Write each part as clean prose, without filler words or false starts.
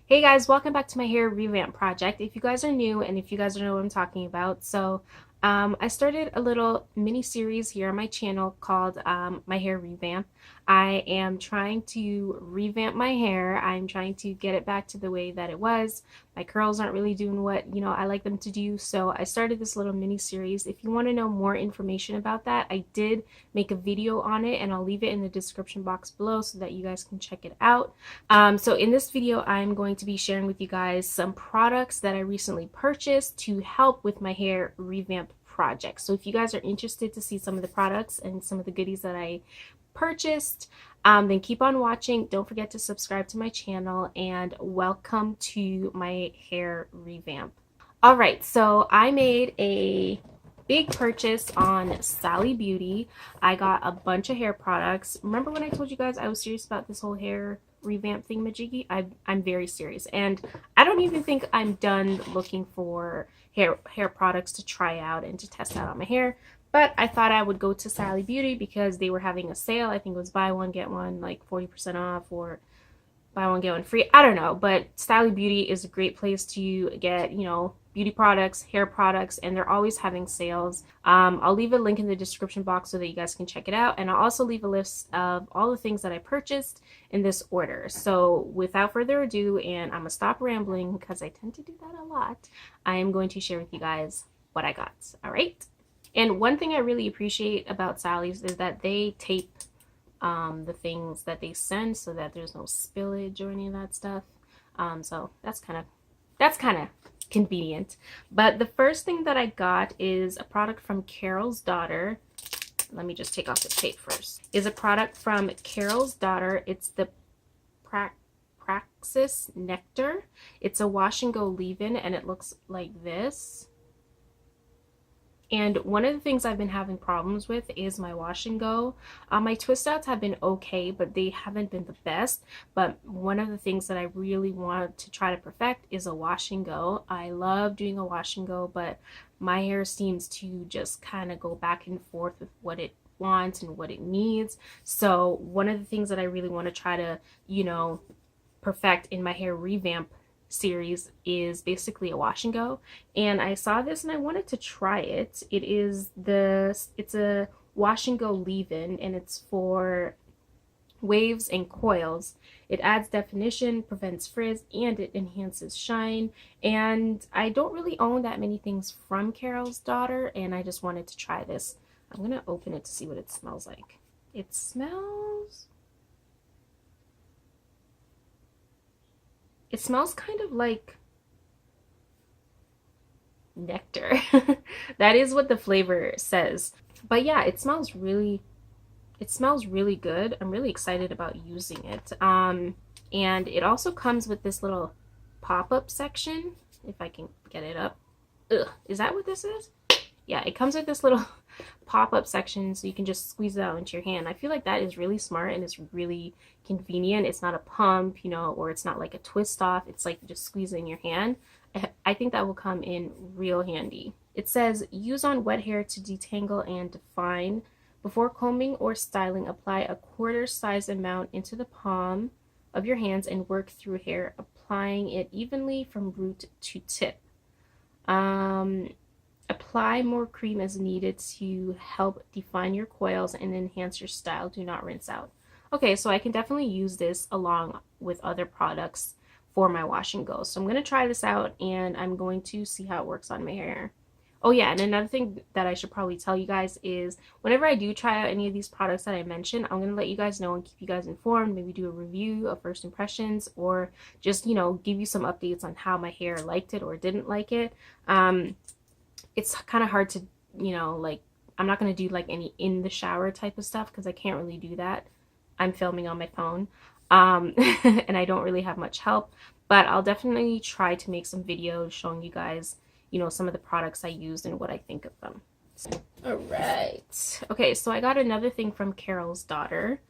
Hey guys, welcome back to my hair revamp project. If you guys are new and if you guys don't know what I'm talking about, I started a little mini series here on my channel called My Hair Revamp. I am trying to revamp my hair. I'm trying to get it back to the way that it was. My curls aren't really doing what, I like them to do. So I started this little mini series. If you want to know more information about that, I did make a video on it and I'll leave it in the description box below so that you guys can check it out. So in this video, I'm going to be sharing with you guys some products that I recently purchased to help with my hair revamp project. So if you guys are interested to see some of the products and some of the goodies that I purchased, then keep on watching. Don't forget to subscribe to my channel and welcome to my hair revamp. All right, so I made a big purchase on Sally Beauty. I got a bunch of hair products. Remember when I told you guys I was serious about this whole hair revamp thingamajiggy? I'm very serious, and I don't even think I'm done looking for hair products to try out and to test out on my hair. But I thought I would go to Sally Beauty because they were having a sale. I think it was buy one get one, like 40% off, or buy one get one free. I don't know, but Sally Beauty is a great place to get, beauty products, hair products, and they're always having sales. I'll leave a link in the description box so that you guys can check it out, and I'll also leave a list of all the things that I purchased in this order. So without further ado, and I'm gonna stop rambling because I tend to do that a lot, I am going to share with you guys what I got. All right. And one thing I really appreciate about Sally's is that they tape the things that they send so that there's no spillage or any of that stuff. So that's kind of convenient. But the first thing that I got is a product from Carol's Daughter. Let me just take off the tape first. Is a product from Carol's Daughter. It's the Pracaxi Nectar. It's a wash and go leave-in, and it looks like this. And one of the things I've been having problems with is my wash and go. My twist outs have been okay, but they haven't been the best. But one of the things that I really want to try to perfect is a wash and go. I love doing a wash and go, but my hair seems to just kind of go back and forth with what it wants and what it needs. So one of the things that I really want to try to, perfect in my hair revamp series is basically a wash and go, and I saw this and I wanted to try it. It's a wash and go leave-in, and it's for waves and coils. It adds definition, prevents frizz, and it enhances shine. And I don't really own that many things from Carol's Daughter, and I just wanted to try this. I'm gonna open it to see what it smells like. It smells kind of like nectar. That is what the flavor says. But yeah, it smells really good. I'm really excited about using it. And it also comes with this little pop-up section, if I can get it up. Ugh, is that what this is? Yeah, it comes with this little pop-up section so you can just squeeze it out into your hand. I feel like that is really smart and it's really convenient. It's not a pump, or it's not like a twist off. It's like just squeeze it in your hand. I think that will come in real handy. It says, use on wet hair to detangle and define. Before combing or styling, apply a quarter size amount into the palm of your hands and work through hair, applying it evenly from root to tip. Apply more cream as needed to help define your coils and enhance your style. Do not rinse out. Okay, so I can definitely use this along with other products for my wash and go. So I'm going to try this out and I'm going to see how it works on my hair. Oh yeah, and another thing that I should probably tell you guys is whenever I do try out any of these products that I mentioned, I'm going to let you guys know and keep you guys informed, maybe do a review of first impressions, or just, give you some updates on how my hair liked it or didn't like it. It's kind of hard to, I'm not going to do like any in the shower type of stuff because I can't really do that. I'm filming on my phone, and I don't really have much help, but I'll definitely try to make some videos showing you guys, some of the products I used and what I think of them. All right. Okay, so I got another thing from Carol's Daughter.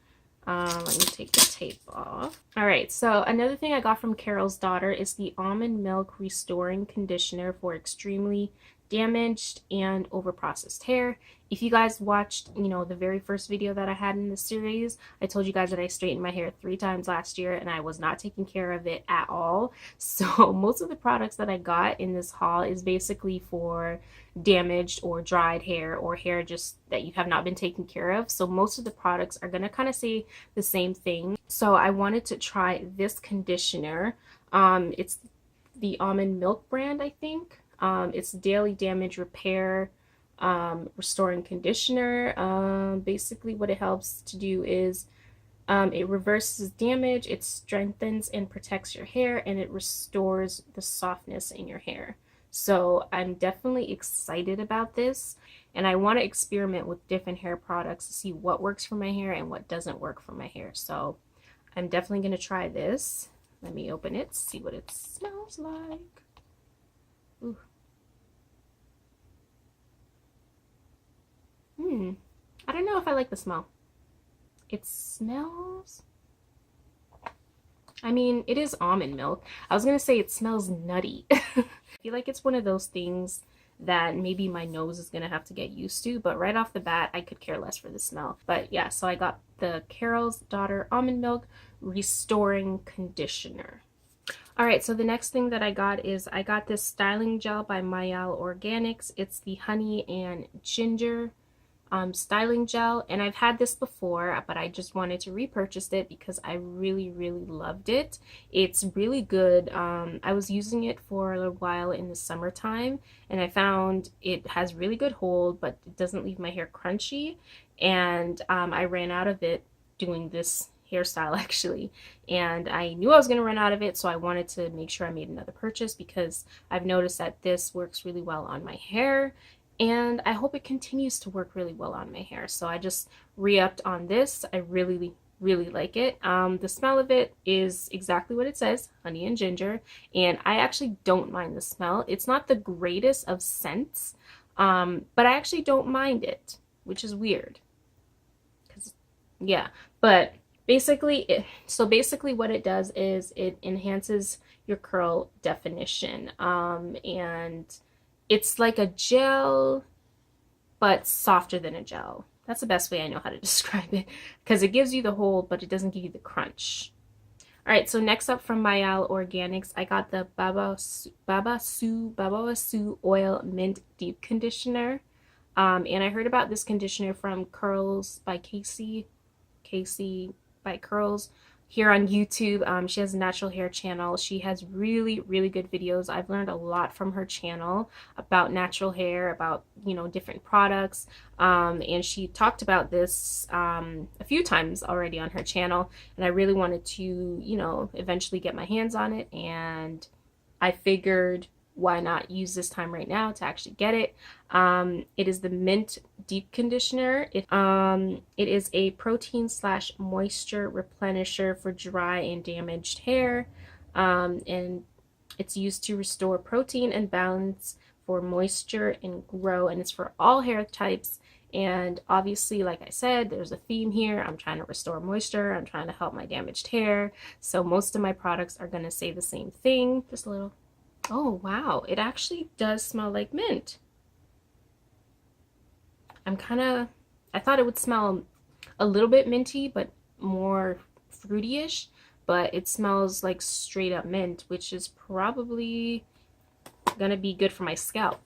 Let me take the tape off. All right, so another thing I got from Carol's Daughter is the Almond Milk Restoring Conditioner for extremely damaged and overprocessed hair. If you guys watched, the very first video that I had in this series, I told you guys that I straightened my hair 3 times last year and I was not taking care of it at all. So most of the products that I got in this haul is basically for damaged or dried hair or hair just that you have not been taking care of. So most of the products are going to kind of say the same thing. So I wanted to try this conditioner. It's the Almond Milk brand, I think. It's daily damage repair restoring conditioner. Basically what it helps to do is it reverses damage, it strengthens and protects your hair, and it restores the softness in your hair. So I'm definitely excited about this, and I want to experiment with different hair products to see what works for my hair and what doesn't work for my hair. So I'm definitely going to try this. Let me open it, see what it smells like. Ooh. I don't know if I like the smell. It smells, I mean, it is almond milk. I was gonna say it smells nutty. I feel like it's one of those things that maybe my nose is gonna have to get used to, but right off the bat, I could care less for the smell. But yeah, so I got the Carol's Daughter Almond Milk Restoring Conditioner. All right, so the next thing that I got is I got this styling gel by Mielle Organics. It's the honey and ginger styling gel, and I've had this before, but I just wanted to repurchase it because I really loved it. It's really good. I was using it for a little while in the summertime, and I found it has really good hold, but it doesn't leave my hair crunchy, and I ran out of it doing this hairstyle actually, and I knew I was going to run out of it, so I wanted to make sure I made another purchase because I've noticed that this works really well on my hair, and I hope it continues to work really well on my hair. So I just re-upped on this. I really like it. The smell of it is exactly what it says, honey and ginger, and I actually don't mind the smell. It's not the greatest of scents, but I actually don't mind it, which is weird. Yeah, but basically what it does is it enhances your curl definition, and it's like a gel, but softer than a gel. That's the best way I know how to describe it, because it gives you the hold, but it doesn't give you the crunch. All right, so next up from Mielle Organics, I got the Babassu Oil Mint Deep Conditioner. And I heard about this conditioner from Curls by Kacie by Curls here on YouTube. She has a natural hair channel. She has really good videos. I've learned a lot from her channel about natural hair, about different products, and she talked about this a few times already on her channel, and I really wanted to eventually get my hands on it, and I figured why not use this time right now to actually get it. It is the Mint Deep Conditioner. It is a protein / moisture replenisher for dry and damaged hair, and it's used to restore protein and balance for moisture and grow, and it's for all hair types. And obviously, like I said, there's a theme here. I'm trying to restore moisture, I'm trying to help my damaged hair, so most of my products are going to say the same thing. Just a little. Oh wow, it actually does smell like mint. I thought it would smell a little bit minty, but more fruity-ish, but it smells like straight up mint, which is probably gonna be good for my scalp.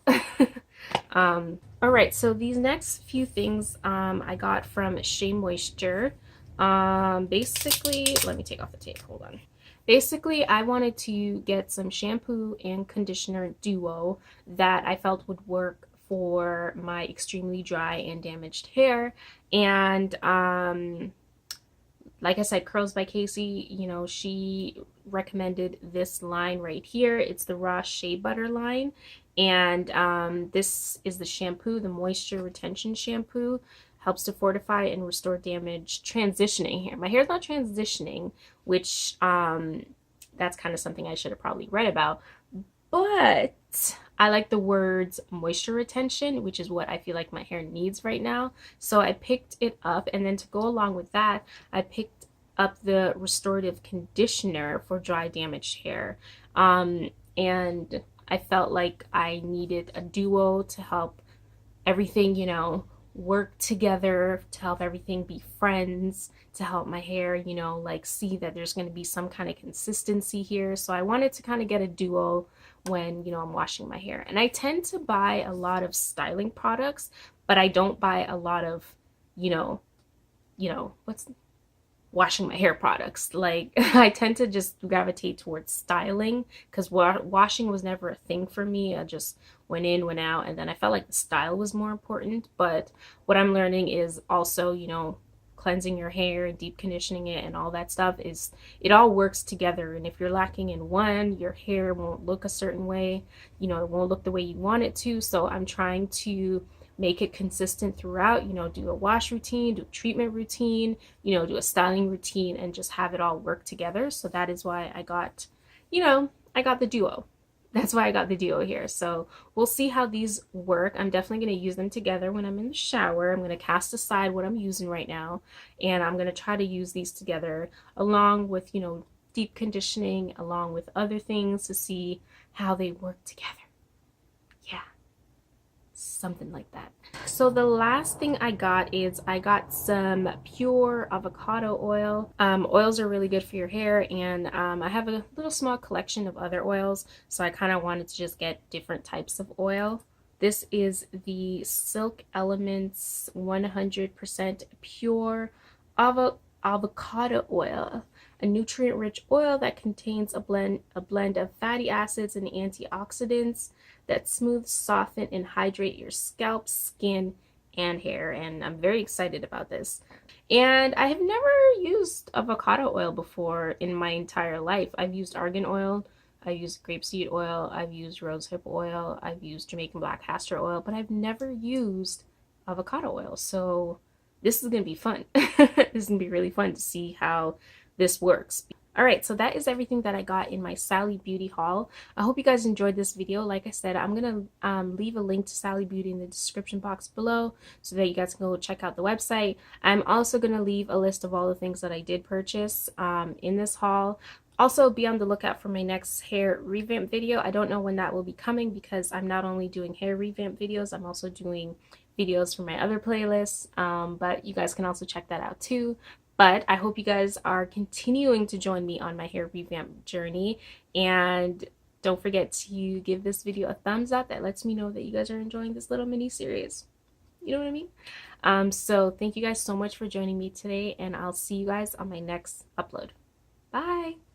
All right, so these next few things I got from Shea Moisture. Basically, let me take off the tape, hold on. Basically, I wanted to get some shampoo and conditioner duo that I felt would work for my extremely dry and damaged hair. And like I said, Curls by Kacie, she recommended this line right here. It's the Raw Shea Butter line. And this is the shampoo, the Moisture Retention Shampoo. Helps to fortify and restore damaged transitioning hair. My hair's not transitioning, which that's kind of something I should have probably read about. But I like the words moisture retention, which is what I feel like my hair needs right now. So I picked it up, and then to go along with that, I picked up the restorative conditioner for dry damaged hair. And I felt like I needed a duo to help everything, work together, to help everything be friends, to help my hair, like see that there's going to be some kind of consistency here. So I wanted to kind of get a duo when, I'm washing my hair. And I tend to buy a lot of styling products, but I don't buy a lot of, what's washing my hair products. Like I tend to just gravitate towards styling because washing was never a thing for me. I just went in, went out, and then I felt like the style was more important. But what I'm learning is also, cleansing your hair and deep conditioning it and all that stuff is, it all works together. And if you're lacking in one, your hair won't look a certain way, it won't look the way you want it to. So I'm trying to make it consistent throughout, do a wash routine, do a treatment routine, do a styling routine, and just have it all work together. So that is why I got, I got the duo. That's why I got the duo here. So we'll see how these work. I'm definitely going to use them together when I'm in the shower. I'm going to cast aside what I'm using right now, and I'm going to try to use these together along with, deep conditioning, along with other things to see how they work together. Yeah, something like that. So the last thing I got is I got some pure avocado oil. Oils are really good for your hair, and I have a little small collection of other oils, so I kind of wanted to just get different types of oil. This is the Silk Elements 100% pure avocado oil, a nutrient-rich oil that contains a blend of fatty acids and antioxidants that smooth, soften, and hydrate your scalp, skin, and hair. And I'm very excited about this. And I have never used avocado oil before in my entire life. I've used argan oil, I've used grapeseed oil, I've used rosehip oil, I've used Jamaican black castor oil, but I've never used avocado oil. So this is going to be fun. This is going to be really fun to see how this works. All right, so that is everything that I got in my Sally Beauty haul. I hope you guys enjoyed this video. Like I said, I'm going to leave a link to Sally Beauty in the description box below so that you guys can go check out the website. I'm also going to leave a list of all the things that I did purchase in this haul. Also, be on the lookout for my next hair revamp video. I don't know when that will be coming because I'm not only doing hair revamp videos, I'm also doing videos for my other playlists, but you guys can also check that out too. But I hope you guys are continuing to join me on my hair revamp journey, and don't forget to give this video a thumbs up. That lets me know that you guys are enjoying this little mini series. You know what I mean? So thank you guys so much for joining me today, and I'll see you guys on my next upload. Bye!